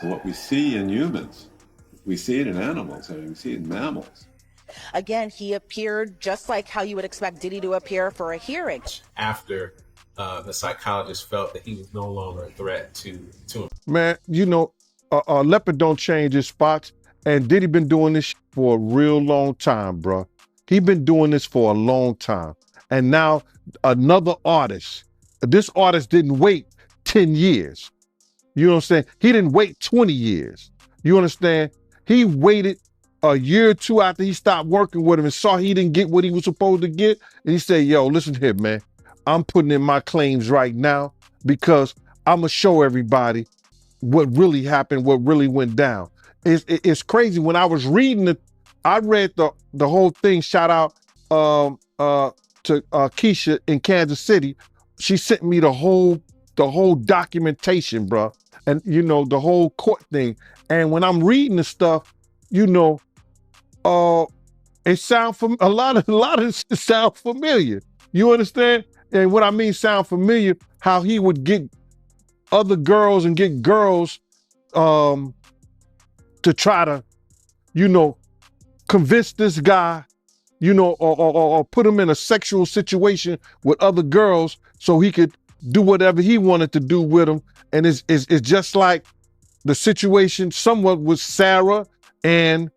what we see in humans. We see it in animals, and we see it in mammals. Again, he appeared just like how you would expect Diddy to appear for a hearing. After the psychologist felt that he was no longer a threat to him. Man, you know, a leopard don't change his spots. And Diddy been doing this for a real long time, bro. He been doing this for a long time. And now another artist. This artist didn't wait 10 years. You know what I'm saying? He didn't wait 20 years. You understand? He waited a year or two after he stopped working with him and saw he didn't get what he was supposed to get. And he said, yo, listen here, man. I'm putting in my claims right now because I'm going to show everybody what really happened, what really went down. It's crazy. When I was reading it, I read the whole thing. Shout out to Keisha in Kansas City. She sent me the whole documentation, bro. And, you know, the whole court thing. And when I'm reading the stuff, you know, it sound a lot of it sound familiar. You understand? And what I mean sound familiar, how he would get other girls and get girls to try to, you know, convince this guy, you know, or put him in a sexual situation with other girls so he could do whatever he wanted to do with them. And it's just like the situation somewhat with Sarah and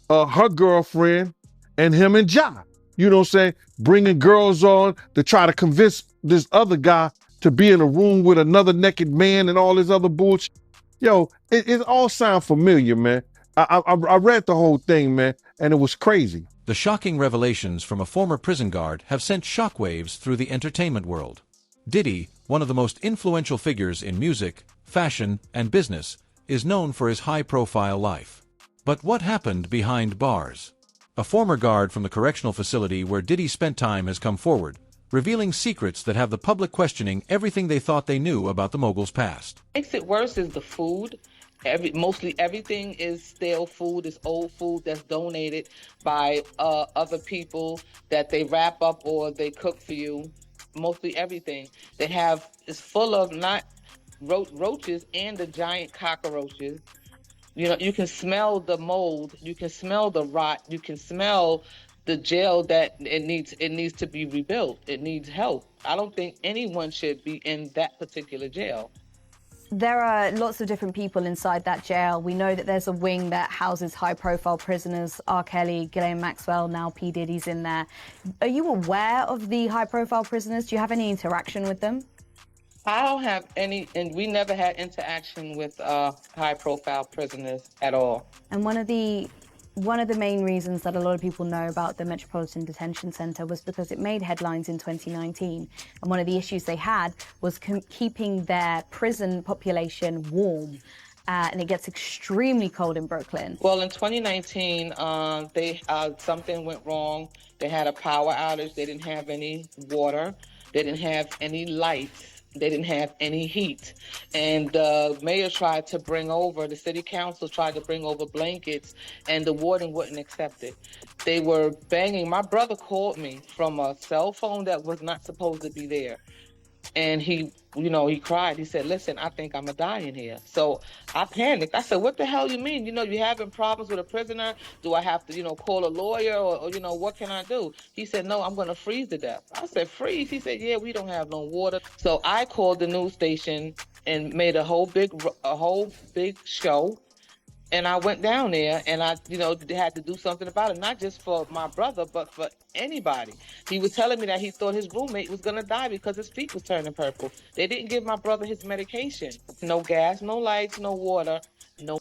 her girlfriend and him and Ja. You know what I'm saying? Bringing girls on to try to convince this other guy to be in a room with another naked man and all this other bullshit. Yo, it all sound familiar, man. I read the whole thing, man, and it was crazy. The shocking revelations from a former prison guard have sent shockwaves through the entertainment world. Diddy, one of the most influential figures in music, fashion, and business, is known for his high-profile life. But what happened behind bars? A former guard from the correctional facility where Diddy spent time has come forward, revealing secrets that have the public questioning everything they thought they knew about the mogul's past. What makes it worse is the food. Mostly everything is stale food, is old food that's donated by other people that they wrap up or they cook for you. Mostly everything they have is full of not roaches and the giant cockroaches. You know, you can smell the mold, you can smell the rot, you can smell the jail that it needs to be rebuilt. It needs help. I don't think anyone should be in that particular jail. There are lots of different people inside that jail. We know that there's a wing that houses high-profile prisoners, R. Kelly, Ghislaine Maxwell, now P. Diddy's in there. Are you aware of the high-profile prisoners? Do you have any interaction with them? I don't have any, and we never had interaction with high-profile prisoners at all. And one of the main reasons that a lot of people know about the Metropolitan Detention Center was because it made headlines in 2019. And one of the issues they had was keeping their prison population warm. And it gets extremely cold in Brooklyn. Well, in 2019, something went wrong. They had a power outage. They didn't have any water. They didn't have any lights. They didn't have any heat. And the mayor tried to the city council tried to bring over blankets, and the warden wouldn't accept it. They were banging. My brother called me from a cell phone that was not supposed to be there. And he cried. He said, listen, I think I'm going to die in here. So I panicked. I said, what the hell you mean? You having problems with a prisoner? Do I have to, call a lawyer or what can I do? He said, no, I'm going to freeze to death. I said, freeze? He said, yeah, we don't have no water. So I called the news station and made a whole big show. And I went down there and I, had to do something about it, not just for my brother, but for anybody. He was telling me that he thought his roommate was going to die because his feet was turning purple. They didn't give my brother his medication. No gas, no lights, no water, no.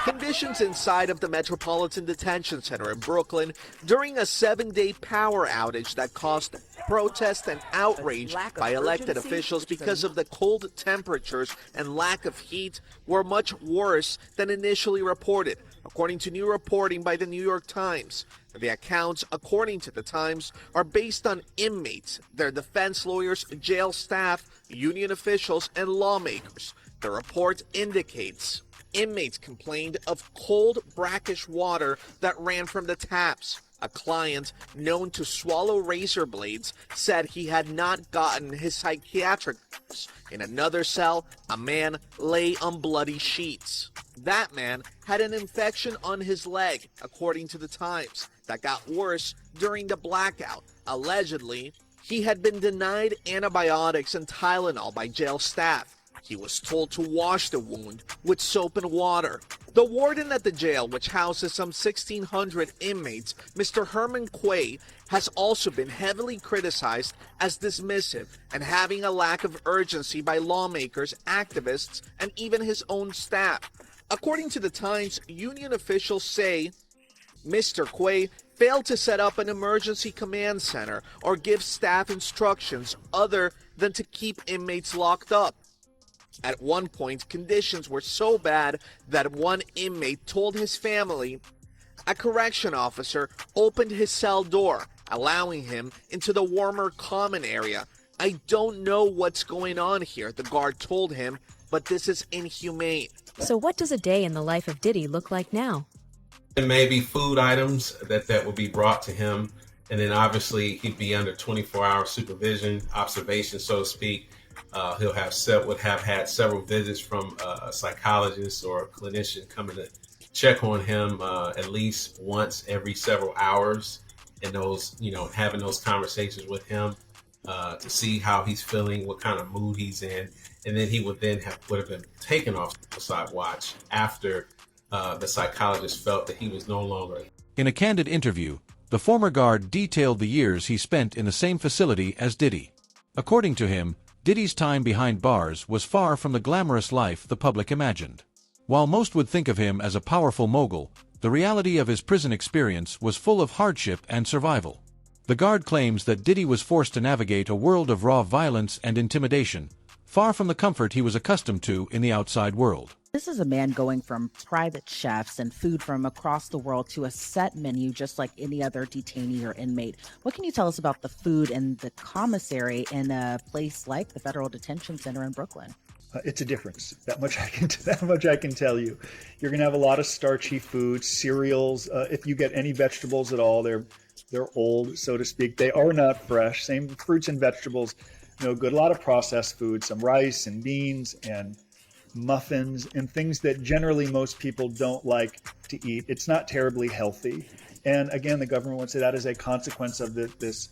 Conditions inside of the Metropolitan Detention Center in Brooklyn during a 7-day power outage that caused protest and outrage by elected officials because of the cold temperatures and lack of heat were much worse than initially reported, according to new reporting by the New York Times. The accounts, according to the Times, are based on inmates, their defense lawyers, jail staff, union officials, and lawmakers. The report indicates inmates complained of cold, brackish water that ran from the taps. A client known to swallow razor blades said he had not gotten his psychiatric dose. In another cell, a man lay on bloody sheets. That man had an infection on his leg, according to the Times, that got worse during the blackout. Allegedly, he had been denied antibiotics and Tylenol by jail staff. He was told to wash the wound with soap and water. The warden at the jail, which houses some 1,600 inmates, Mr. Herman Quay, has also been heavily criticized as dismissive and having a lack of urgency by lawmakers, activists, and even his own staff. According to the Times, union officials say Mr. Quay failed to set up an emergency command center or give staff instructions other than to keep inmates locked up. At one point, conditions were so bad that one inmate told his family a correction officer opened his cell door, allowing him into the warmer common area. "I don't know what's going on here," the guard told him, "but this is inhumane." So what does a day in the life of Diddy look like now? And maybe food items that would be brought to him. And then obviously he'd be under 24-hour supervision, observation, so to speak. He'll would have had several visits from a psychologist or a clinician coming to check on him at least once every several hours, and having those conversations with him to see how he's feeling, what kind of mood he's in, and then he would have been taken off suicide watch after the psychologist felt that he was no longer. In a candid interview, the former guard detailed the years he spent in the same facility as Diddy. According to him, Diddy's time behind bars was far from the glamorous life the public imagined. While most would think of him as a powerful mogul, the reality of his prison experience was full of hardship and survival. The guard claims that Diddy was forced to navigate a world of raw violence and intimidation, far from the comfort he was accustomed to in the outside world. This is a man going from private chefs and food from across the world to a set menu just like any other detainee or inmate. What can you tell us about the food and the commissary in a place like the Federal Detention Center in Brooklyn? It's a difference. That much I can tell you. You're going to have a lot of starchy foods, cereals. If you get any vegetables at all, they're old, so to speak. They are not fresh. Same fruits and vegetables. Good. A lot of processed food, some rice and beans and muffins and things that generally most people don't like to eat. It's not terribly healthy. And again, the government would say that is a consequence of this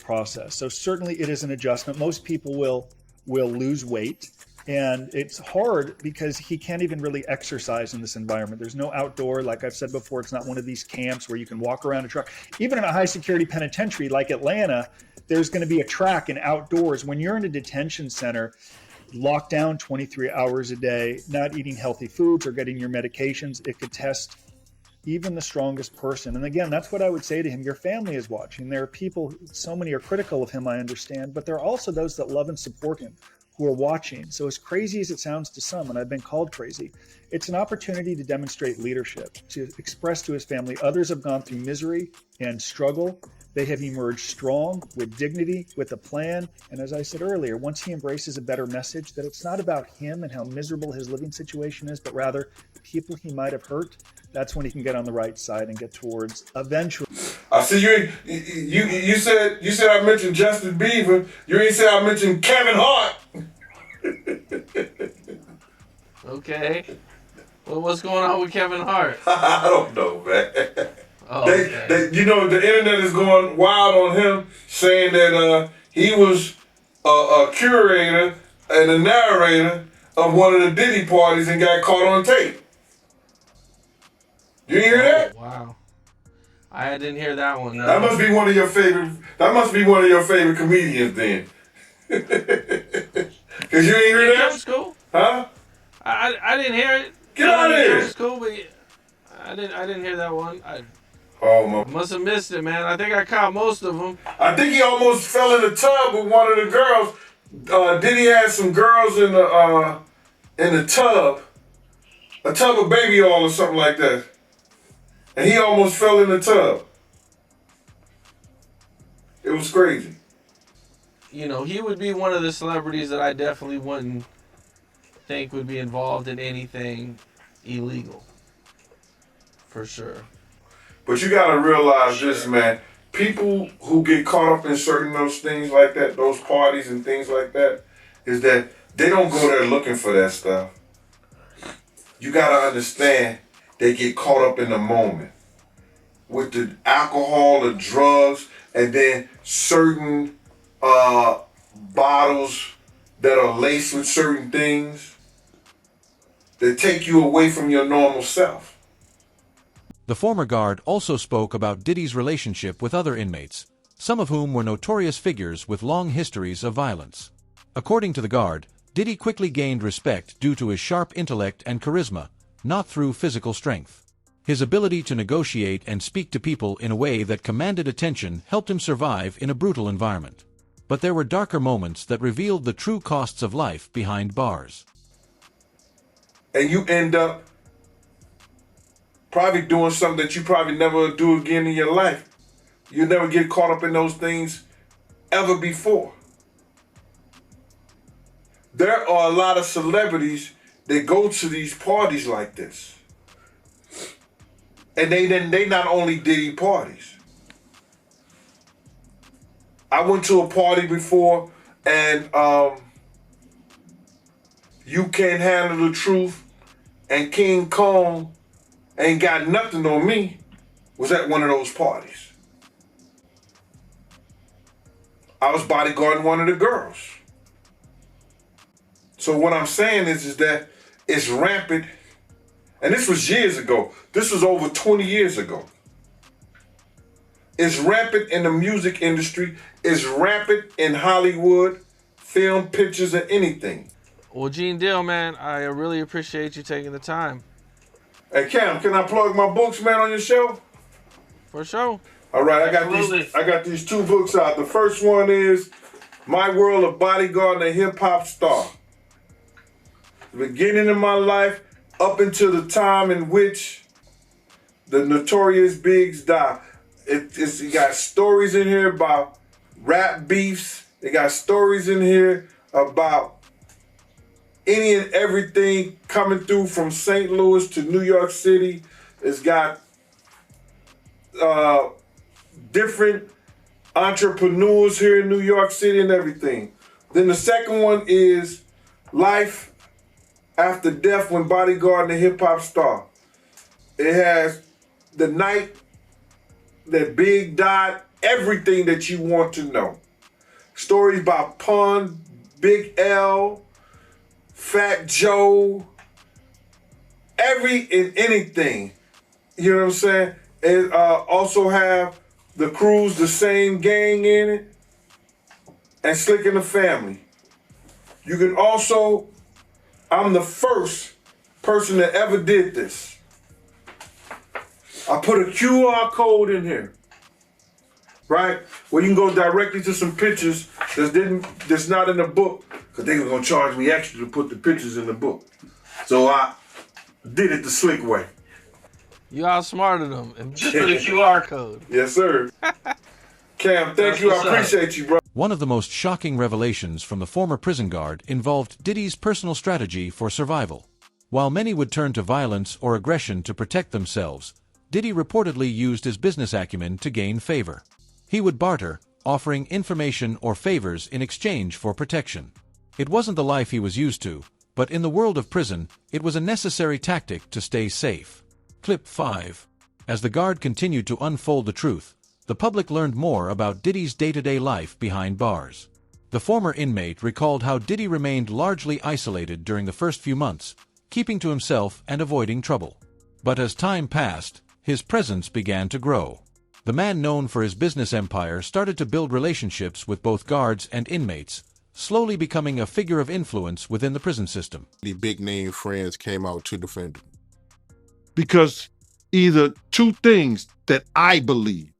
process. So certainly it is an adjustment. Most people will lose weight. And it's hard because he can't even really exercise in this environment. There's no outdoor, like I've said before, it's not one of these camps where you can walk around a track. Even in a high security penitentiary like Atlanta, there's going to be a track and outdoors. When you're in a detention center, locked down 23 hours a day, not eating healthy foods or getting your medications, it could test even the strongest person. And again, that's what I would say to him. Your family is watching. There are people, so many are critical of him, I understand, but there are also those that love and support him who are watching. So as crazy as it sounds to some, and I've been called crazy, it's an opportunity to demonstrate leadership, to express to his family. Others have gone through misery and struggle. They have emerged strong, with dignity, with a plan. And as I said earlier, once he embraces a better message, that it's not about him and how miserable his living situation is, but rather the people he might have hurt, that's when he can get on the right side and get towards eventually. I see you said I mentioned Justin Bieber. You ain't said I mentioned Kevin Hart. Okay. Well, what's going on with Kevin Hart? I don't know, man. Oh, okay. The internet is going wild on him, saying that he was a curator and a narrator of one of the Diddy parties and got caught on tape. You hear that? Wow. I didn't hear that one. No. That must be one of your favorite. That must be one of your favorite comedians then. Cause you ain't hear that? That was cool. Huh? I didn't hear it. Get out of here. It was cool, but I didn't hear that one. Oh my! Must have missed it, man. I think I caught most of them. I think he almost fell in the tub with one of the girls. Diddy had some girls in the tub, a tub of baby oil or something like that, and he almost fell in the tub. It was crazy. He would be one of the celebrities that I definitely wouldn't think would be involved in anything illegal. For sure. But you gotta realize this, man. People who get caught up in certain those things like that, those parties and things like that, is that they don't go there looking for that stuff. You gotta understand, they get caught up in the moment with the alcohol, the drugs, and then certain bottles that are laced with certain things that take you away from your normal self. The former guard also spoke about Diddy's relationship with other inmates, some of whom were notorious figures with long histories of violence. According to the guard, Diddy quickly gained respect due to his sharp intellect and charisma, not through physical strength. His ability to negotiate and speak to people in a way that commanded attention helped him survive in a brutal environment. But there were darker moments that revealed the true costs of life behind bars. And you end up probably doing something that you probably never do again in your life. You never get caught up in those things ever before. There are a lot of celebrities that go to these parties like this. And they not only Diddy parties. I went to a party before and You Can't Handle the Truth and King Kong Ain't Got Nothing on Me was at one of those parties. I was bodyguarding one of the girls. So what I'm saying is that it's rampant, and this was years ago. This was over 20 years ago. It's rampant in the music industry. It's rampant in Hollywood, film, pictures, and anything. Well, Gene Deal, man, I really appreciate you taking the time. Hey Cam, can I plug my books, man, on your show? For sure. All right, Absolutely. I got these two books out. The first one is My World of Bodyguard and a Hip Hop Star. The beginning of my life up until the time in which the Notorious Biggs died. It got stories in here about rap beefs. It got stories in here about any and everything coming through from St. Louis to New York City. It's got different entrepreneurs here in New York City and everything. Then the second one is Life After Death When Bodyguard and a Hip Hop Star. It has the night that Big died, everything that you want to know. Stories about Pun, Big L, Fat Joe, every and anything. You know what I'm saying? It also have the Crews, the Same Gang in it, and Slick and the Family. You can also, I'm the first person that ever did this. I put a QR code in here, right? Where you can go directly to some pictures that's not in the book, because they were gonna charge me extra to put the pictures in the book. So I did it the slick way. You outsmarted them and just put a QR code. Yes, sir. Cam, thank you. I appreciate you, bro. One of the most shocking revelations from the former prison guard involved Diddy's personal strategy for survival. While many would turn to violence or aggression to protect themselves, Diddy reportedly used his business acumen to gain favor. He would barter, offering information or favors in exchange for protection. It wasn't the life he was used to, but in the world of prison, it was a necessary tactic to stay safe. Clip 5. As the guard continued to unfold the truth, the public learned more about Diddy's day-to-day life behind bars. The former inmate recalled how Diddy remained largely isolated during the first few months, keeping to himself and avoiding trouble. But as time passed, his presence began to grow. The man known for his business empire started to build relationships with both guards and inmates, slowly becoming a figure of influence within the prison system. The big-name friends came out to defend him. Because either two things that I believe.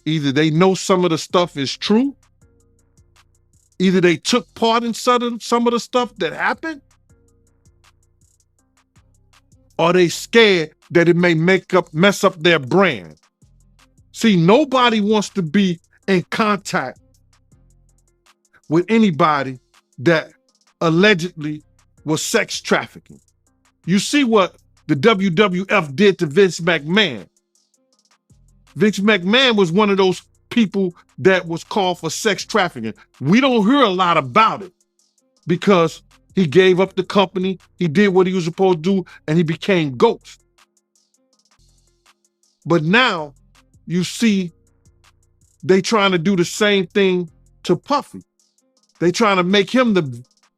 Either they know some of the stuff is true, either they took part in some of the stuff that happened, or they scared that it may mess up their brand. See, nobody wants to be in contact with anybody that allegedly was sex trafficking. You see what the WWF did to Vince McMahon. Vince McMahon was one of those people that was called for sex trafficking. We don't hear a lot about it because he gave up the company, he did what he was supposed to do, and he became Ghost. But now you see they trying to do the same thing to Puffy. They trying to make him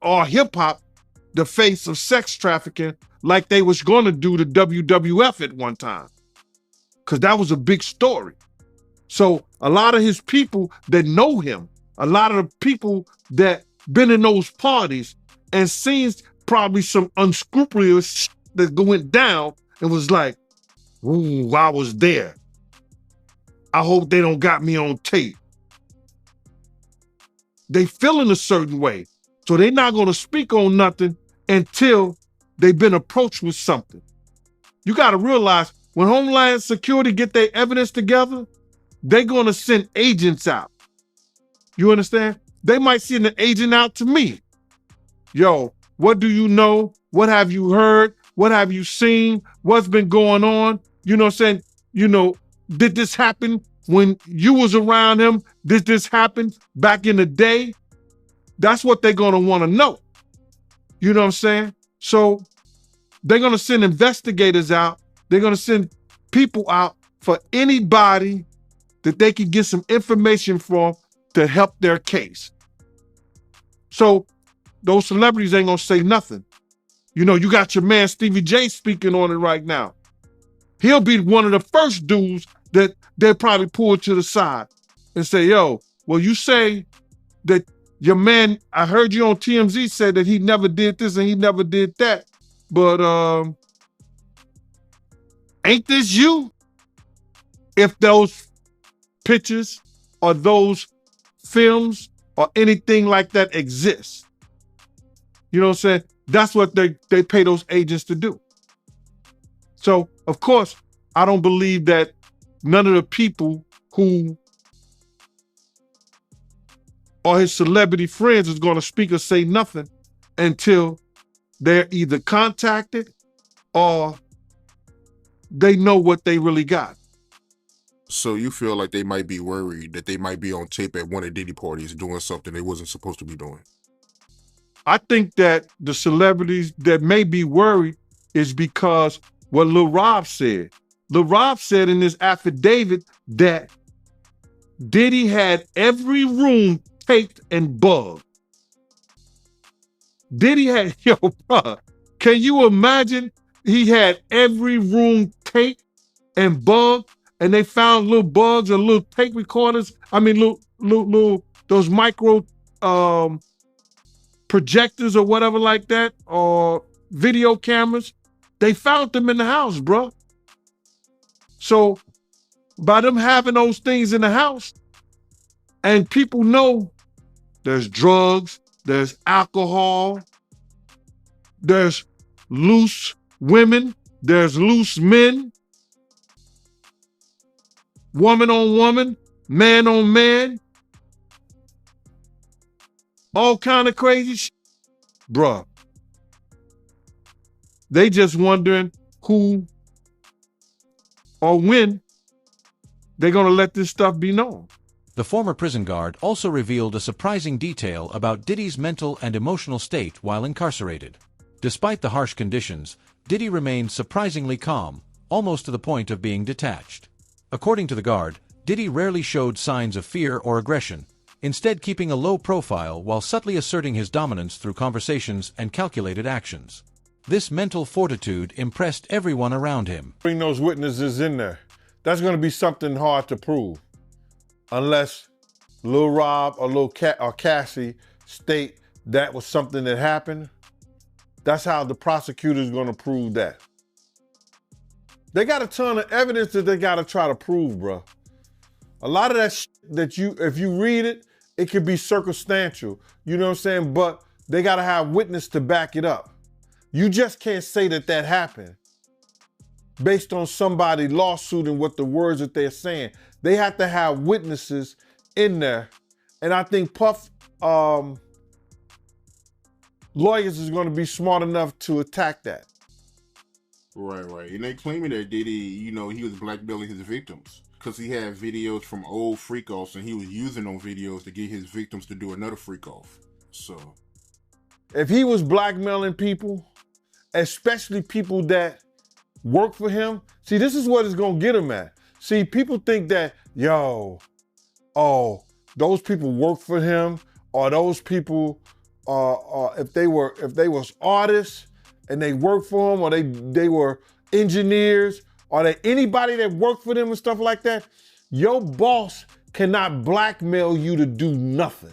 or hip hop the face of sex trafficking like they was going to do the WWF at one time. Because that was a big story. So a lot of his people that know him, a lot of the people that been in those parties and seen probably some unscrupulous shit that went down and was like, ooh, I was there. I hope they don't got me on tape. They feeling a certain way. So they're not going to speak on nothing until they've been approached with something. You got to realize when Homeland Security get their evidence together, they're going to send agents out. You understand? They might send an agent out to me. Yo, what do you know? What have you heard? What have you seen? What's been going on? You know what I'm saying? You know, did this happen when you was around him? Did this happen back in the day? That's what they're going to want to know. You know what I'm saying? So they're going to send investigators out. They're going to send people out for anybody that they can get some information from to help their case. So those celebrities ain't going to say nothing. You know, you got your man Stevie J speaking on it right now. He'll be one of the first dudes that they'll probably pull to the side and say, yo, well, you say that your man, I heard you on TMZ said that he never did this and he never did that. But ain't this you? If those pictures or those films or anything like that exists, you know what I'm saying? That's what they pay those agents to do. So, of course, I don't believe that none of the people who are his celebrity friends is going to speak or say nothing until they're either contacted or they know what they really got. So you feel like they might be worried that they might be on tape at one of Diddy parties doing something they wasn't supposed to be doing? I think that the celebrities that may be worried is because what Lil Rob said. Lil Rob said in his affidavit that Diddy had every room taped and bugged. Diddy had, yo, bro, can you imagine he had every room taped and bugged and they found little bugs or little tape recorders? I mean, little those micro projectors or whatever like that, or video cameras. They found them in the house, bro. So by them having those things in the house, and people know there's drugs, there's alcohol, there's loose women, there's loose men, woman on woman, man on man, all kind of crazy shit. Bruh, they just wondering who or when they're gonna let this stuff be known. The former prison guard also revealed a surprising detail about Diddy's mental and emotional state while incarcerated. Despite the harsh conditions, Diddy remained surprisingly calm, almost to the point of being detached. According to the guard, Diddy rarely showed signs of fear or aggression, instead keeping a low profile while subtly asserting his dominance through conversations and calculated actions. This mental fortitude impressed everyone around him. Bring those witnesses in there. That's going to be something hard to prove. Unless Lil Rob or Lil Cassie state that was something that happened. That's how the prosecutor's going to prove that. They got a ton of evidence that they got to try to prove, bro. A lot of that that if you read it, it could be circumstantial. You know what I'm saying? But they got to have witness to back it up. You just can't say that that happened based on somebody lawsuit and what the words that they're saying. They have to have witnesses in there. And I think Puff lawyers is going to be smart enough to attack that. Right. And they claiming that Diddy, he was blackmailing his victims. because he had videos from old freak offs and he was using those videos to get his victims to do another freak off. So if he was blackmailing people, especially people that work for him, see, this is what it's gonna get him at. See, people think that, those people work for him, or those people, if they was artists and they work for him, or they were engineers, or they anybody that worked for them and stuff like that, your boss cannot blackmail you to do nothing.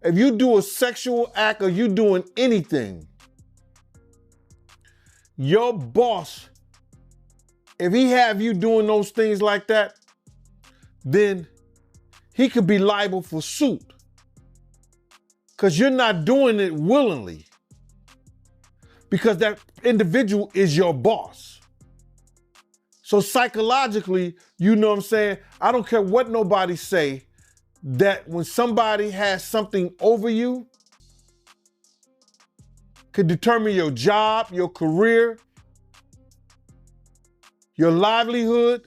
If you do a sexual act or you doing anything, your boss, if he have you doing those things like that, then he could be liable for suit. Because you're not doing it willingly. Because that individual is your boss. So psychologically, you know what I'm saying? I don't care what nobody say, that when somebody has something over you, could determine your job, your career, your livelihood.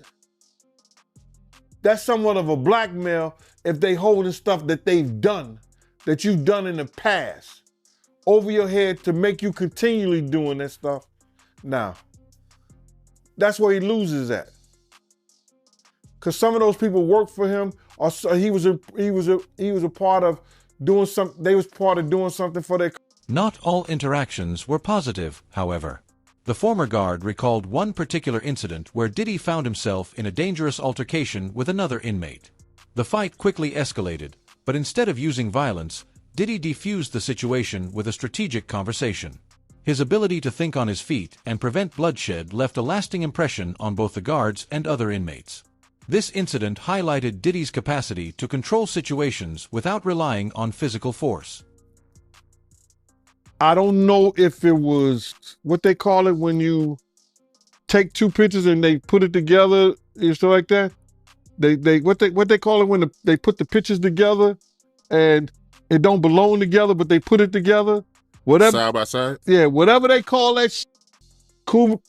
That's somewhat of a blackmail if they holding stuff that they've done, that you've done in the past, over your head to make you continually doing that stuff. Now, that's where he loses at. Because some of those people work for him, or he was a part of doing something. They was part of doing something for their. Not all interactions were positive, however. The former guard recalled one particular incident where Diddy found himself in a dangerous altercation with another inmate. The fight quickly escalated, but instead of using violence, Diddy defused the situation with a strategic conversation. His ability to think on his feet and prevent bloodshed left a lasting impression on both the guards and other inmates. This incident highlighted Diddy's capacity to control situations without relying on physical force. I don't know if it was what they call it when you take two pictures and they put it together and stuff like that. What they call it when they put the pictures together and it don't belong together, but they put it together. Whatever, side by side. Yeah, whatever they call that. Cuban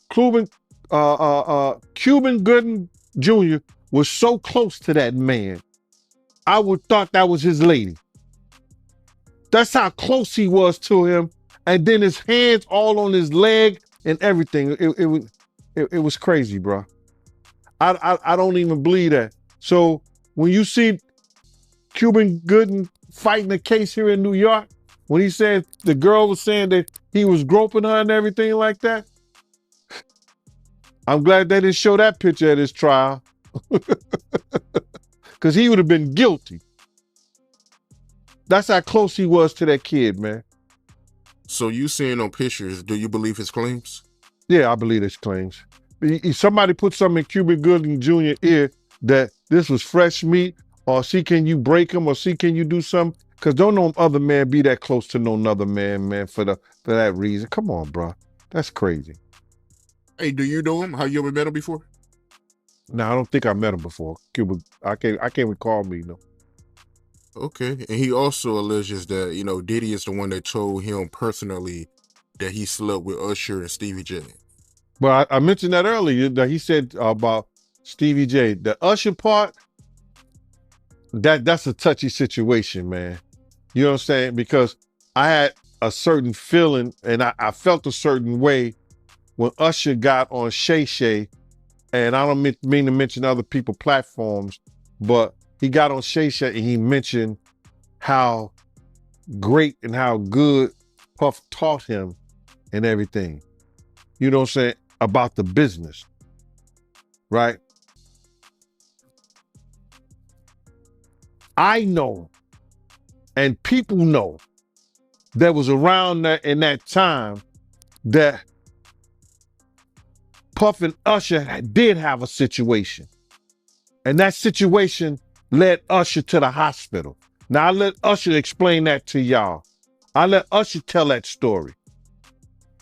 Gooding Jr. was so close to that man. I would thought that was his lady. That's how close he was to him. And then his hands all on his leg and everything. It was crazy, bro. I don't even believe that. So when you see Cuban Gooding fighting a case here in New York, when he said the girl was saying that he was groping her and everything like that, I'm glad they didn't show that picture at his trial. Because he would have been guilty. That's how close he was to that kid, man. So you seeing on pictures, do you believe his claims? Yeah, I believe his claims. Somebody put something in Cuban Gooding Jr. ear that this was fresh meat, or see can you break him, or see can you do something? Because don't no other man be that close to no another man, for that reason. Come on, bro. That's crazy. Hey, do you know him? Have you ever met him before? No, I don't think I met him before. Cuban, I can't recall me, no. Okay, and he also alleges that, Diddy is the one that told him personally that he slept with Usher and Stevie J. Well, I mentioned that earlier, that he said about Stevie J. The Usher part, that's a touchy situation, man. You know what I'm saying? Because I had a certain feeling, and I felt a certain way when Usher got on Shay Shay, and I don't mean to mention other people's platforms, but he got on Shay Shay and he mentioned how great and how good Puff taught him and everything. You know what I'm saying? About the business, right? I know, and people know, that was around that in that time that Puff and Usher did have a situation. And that situation led Usher to the hospital. Now I let Usher explain that to y'all. I let Usher tell that story.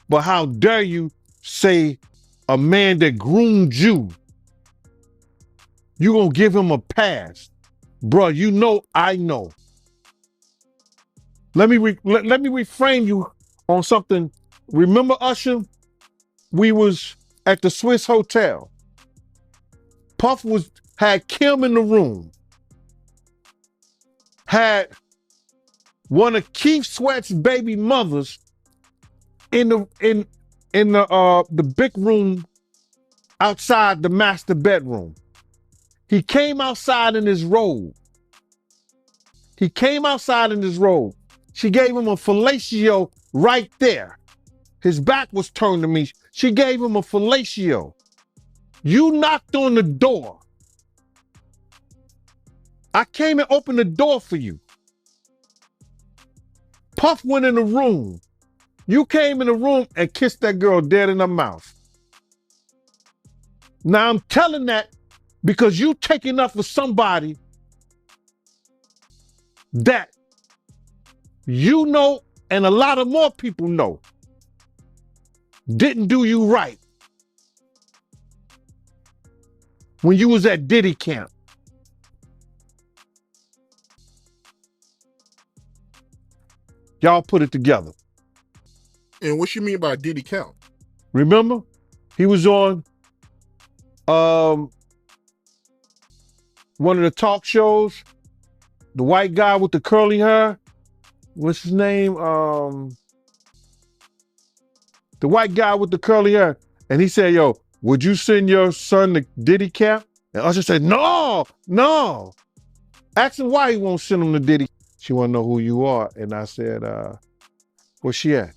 But how dare you say a man that groomed you, you gonna give him a pass? Bruh, you know I know. Let me reframe you on something. Remember Usher? We was at the Swiss Hotel. Puff had Kim in the room, had one of Keith Sweat's baby mothers in the big room outside the master bedroom. He came outside in his robe. She gave him a fellatio right there. His back was turned to me. She gave him a fellatio. You knocked on the door. I came and opened the door for you. Puff went in the room. You came in the room and kissed that girl dead in her mouth. Now I'm telling that because you taking up for somebody that you know and a lot of more people know didn't do you right when you was at Diddy camp. Y'all put it together. And what you mean by Diddy camp? Remember? He was on one of the talk shows, the white guy with the curly hair. What's his name? The white guy with the curly hair. And he said, yo, would you send your son to Diddy camp? And Usher said, no. Ask him why he won't send him to Diddy. She want to know who you are. And I said, where's she at?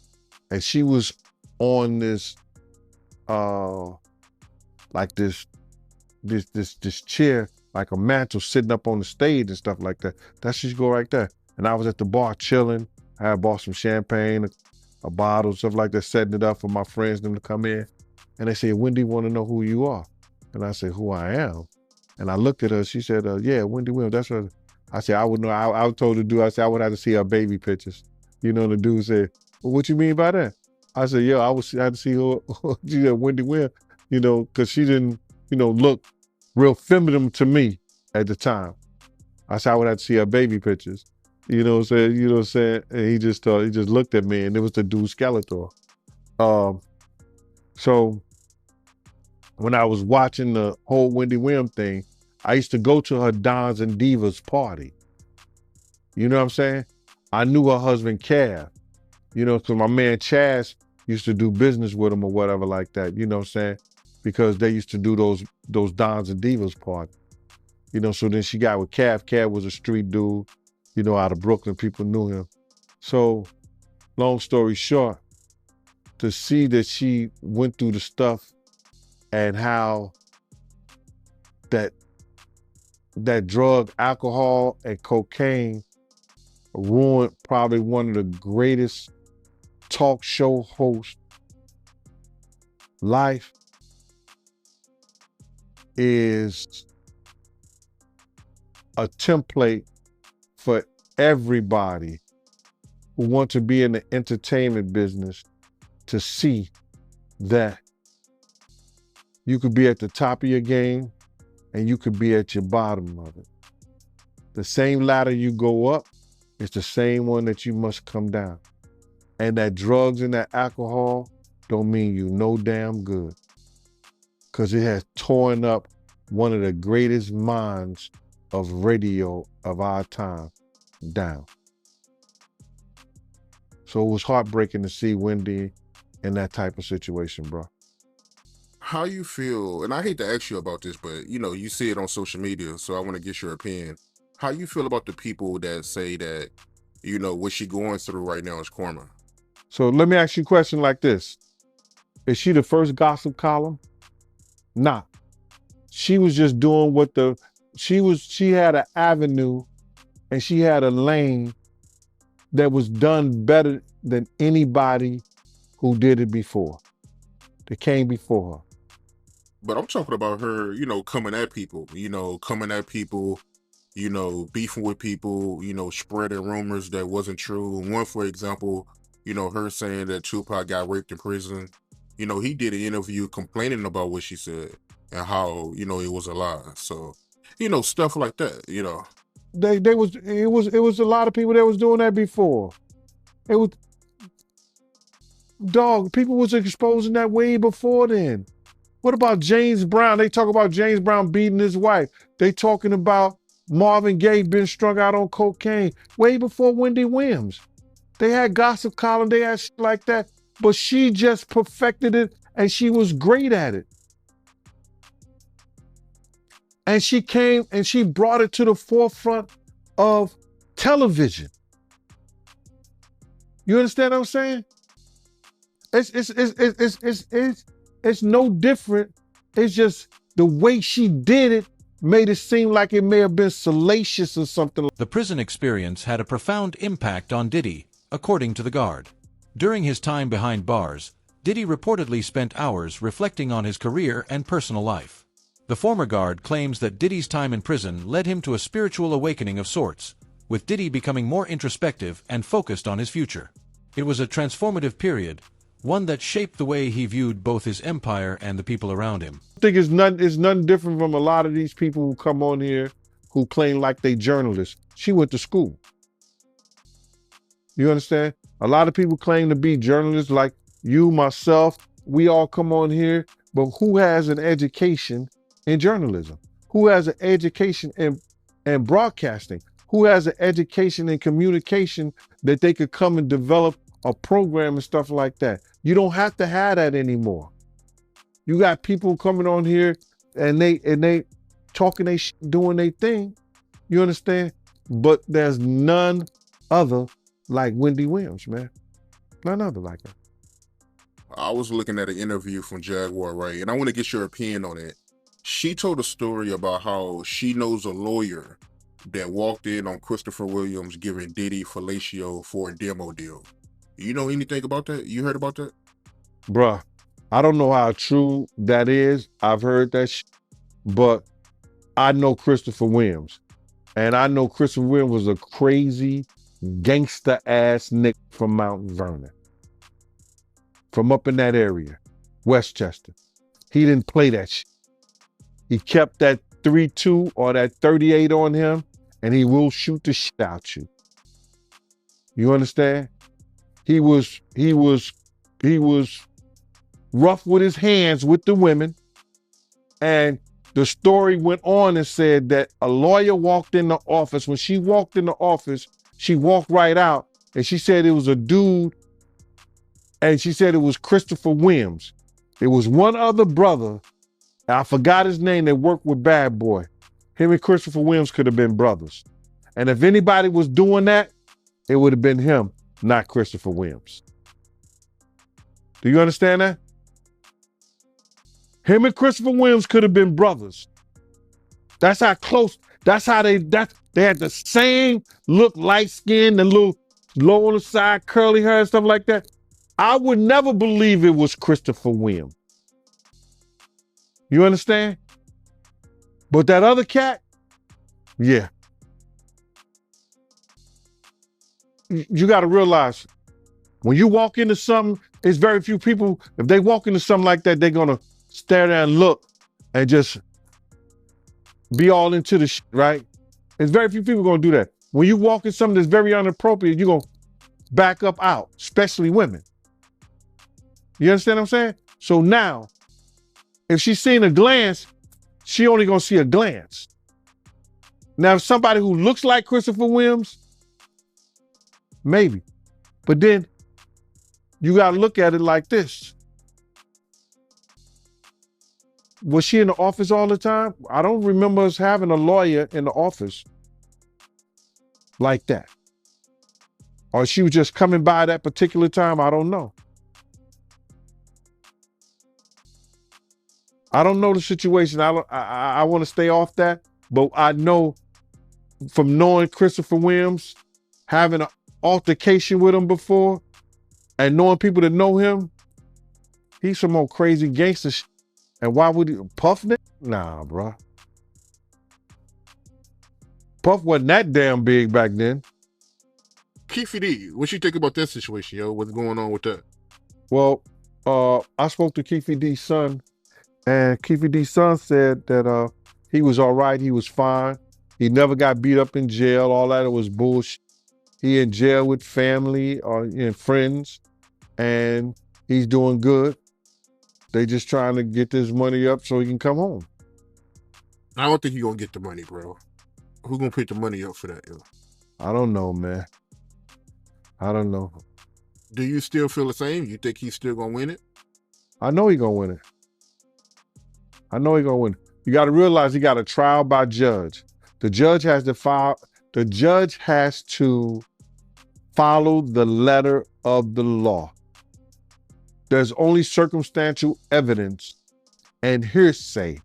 And she was on this, like this chair, like a mantle sitting up on the stage and stuff like that. That's just go right there. And I was at the bar chilling. I had bought some champagne, a bottle, stuff like that, setting it up for my friends them to come in. And they said, Wendy want to know who you are. And I said, who I am. And I looked at her, she said, yeah, Wendy Williams, that's her. I said, I would know, I told the dude, I said, I would have to see her baby pictures. You know, the dude said, well, what you mean by that? I said, yeah, I had to see her, she said, Wendy Williams, you know, because she didn't, you know, look real feminine to me at the time. I said, I would have to see her baby pictures. You know what I'm saying? And he just looked at me and it was the dude Skeletor. So when I was watching the whole Wendy Williams thing, I used to go to her Dons and Divas party. You know what I'm saying? I knew her husband, Cav. You know, because my man Chaz used to do business with him or whatever like that. You know what I'm saying? Because they used to do those Dons and Divas parties. You know, so then she got with Cav. Cav was a street dude, you know, out of Brooklyn. People knew him. So, long story short, to see that she went through the stuff and how that drug, alcohol, and cocaine ruined probably one of the greatest talk show hosts life is a template for everybody who want to be in the entertainment business to see that you could be at the top of your game and you could be at your bottom of it. The same ladder you go up is the same one that you must come down. And that drugs and that alcohol don't mean you no damn good. Because it has torn up one of the greatest minds of radio of our time down. So it was heartbreaking to see Wendy in that type of situation, bro. How you feel, and I hate to ask you about this, but you know, you see it on social media, so I want to get your opinion. How you feel about the people that say that, you know, what she going through right now is karma? So let me ask you a question like this. Is she the first gossip column? Nah. She was just doing what she had an avenue and she had a lane that was done better than anybody who did it before, that came before her. But I'm talking about her, you know, coming at people, beefing with people, you know, spreading rumors that wasn't true. One, for example, you know, her saying that Tupac got raped in prison. You know, he did an interview complaining about what she said and how, you know, it was a lie. So, you know, stuff like that, you know. It was a lot of people that was doing that before. It was, people was exposing that way before then. What about James Brown? They talk about James Brown beating his wife. They talking about Marvin Gaye being strung out on cocaine way before Wendy Williams. They had gossip column, they had shit like that, but she just perfected it and she was great at it. And she came and she brought it to the forefront of television. You understand what I'm saying? It's no different. It's just the way she did it made it seem like it may have been salacious or something. The prison experience had a profound impact on Diddy, according to the Guard. During his time behind bars, Diddy reportedly spent hours reflecting on his career and personal life. The former Guard claims that Diddy's time in prison led him to a spiritual awakening of sorts, with Diddy becoming more introspective and focused on his future. It was a transformative period, one that shaped the way he viewed both his empire and the people around him. I think it's nothing different from a lot of these people who come on here who claim like they journalists. She went to school. You understand? A lot of people claim to be journalists like you, myself. We all come on here, but who has an education in journalism? Who has an education in broadcasting? Who has an education in communication that they could come and develop a program and stuff like that? You don't have to have that anymore. You got people coming on here and they talking they doing their thing. You understand? But there's none other like Wendy Williams, man. None other like her. I was looking at an interview from Jaguar, right? And I want to get your opinion on it. She told a story about how she knows a lawyer that walked in on Christopher Williams giving Diddy fellatio for a demo deal. You know anything about that? You heard about that? Bruh, I don't know how true that is. I've heard that but I know Christopher Williams. And I know Christopher Williams was a crazy gangster ass nigga from Mount Vernon. From up in that area, Westchester. He didn't play that shit. He kept that 3.2 or that 38 on him, and he will shoot the shit out you. You understand? He was rough with his hands with the women. And the story went on and said that a lawyer walked in the office. When she walked in the office, she walked right out, and she said it was a dude, and she said it was Christopher Williams. There was one other brother, I forgot his name, that worked with Bad Boy. Him and Christopher Williams could have been brothers. And if anybody was doing that, it would have been him, not Christopher Williams. Do you understand that? Him and Christopher Williams could have been brothers. That's how close, that's how they had the same look, light skin, the little low on the side, curly hair and stuff like that. I would never believe it was Christopher Williams. You understand? But that other cat, yeah. You got to realize, when you walk into something, it's very few people, if they walk into something like that, they're going to stare there and look and just be all into the shit, right? There's very few people going to do that. When you walk in something that's very inappropriate, you're going to back up out, especially women. You understand what I'm saying? So now, if she's seen a glance, she only going to see a glance. Now, if somebody who looks like Christopher Williams, maybe. But then you got to look at it like this. Was she in the office all the time? I don't remember us having a lawyer in the office like that. Or she was just coming by that particular time, I don't know. I don't know the situation. I want to stay off that, but I know from knowing Christopher Williams, having an altercation with him before, and knowing people that know him, he's some old crazy gangster shit. And why would he, Puff? Nah, bro. Puff wasn't that damn big back then. Keefe D, what you think about that situation, yo? What's going on with that? Well, I spoke to Keefe D's son, and Keefe D's son said that he was all right, he was fine. He never got beat up in jail. All that was bullshit. He in jail with family or friends, and he's doing good. They just trying to get this money up so he can come home. I don't think you're gonna get the money, bro. Who gonna pick the money up for that, yo? I don't know, man. I don't know. Do you still feel the same? You think he's still gonna win it? I know he gonna win it. I know he gonna win it. You got to realize he got a trial by judge. The judge has to file. The judge has to follow the letter of the law. There's only circumstantial evidence and hearsay